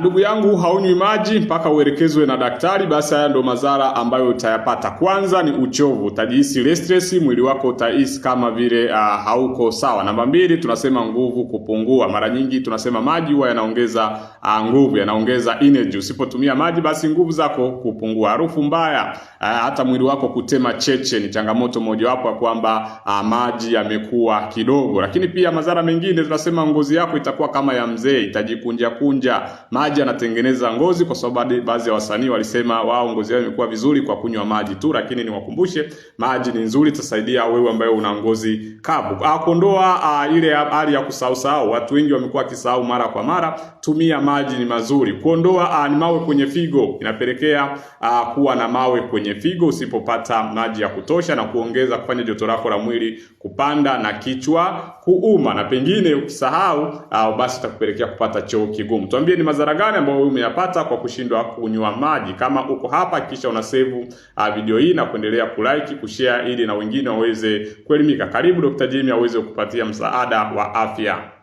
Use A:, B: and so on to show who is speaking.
A: Ndugu yangu, haunywi maji mpaka uelekezwe na daktari, basi haya ndo madhara ambayo utayapata. Kwanza ni uchovu, utajihisi restless, mwili wako utahisi kama vile hauko sawa. Namba 2 tunasema nguvu kupungua. Mara nyingi tunasema maji huwa yanaongeza nguvu, yanaongeza energy. Usipotumia maji basi nguvu zako kupungua. Harufu mbaya, hata mwili wako kutema cheche ni changamoto mojawapo ya kwamba maji yamekuwa kidogo. Lakini pia madhara mengine tunasema ngozi yako itakuwa kama ya mzee, itajikunja kunja. Maji yanatengeneza ngozi, kwa sababu baadhi ya wasanii walisema wao ngozi yao imekuwa vizuri kwa kunywa maji tu, lakini niwakumbushe maji ni nzuri, itasaidia wewe ambaye una ngozi kavu. Kuondoa ile hali ya kusahau. Watu wengi wamekuwa wakisahau mara kwa mara. Tumia maji, ni mazuri. Kuondoa ni mawe kwenye figo, inapelekea kuwa na mawe kwenye figo usipopata maji ya kutosha, na kuongeza kufanya joto lako la mwili kupanda na kichwa kuuma, na pengine ukisahau basi itakupelekea kupata choo kigumu. Tuambie ni madhara gani ambayo wewe umeyapata kwa kushindwa kunywa maji. Kama uko hapa, kisha una save video hii na kuendelea kulike, kushare ili na wengine waweze kuelimika. Karibu Dr. Jimmy aweze kukupatia msaada wa afya.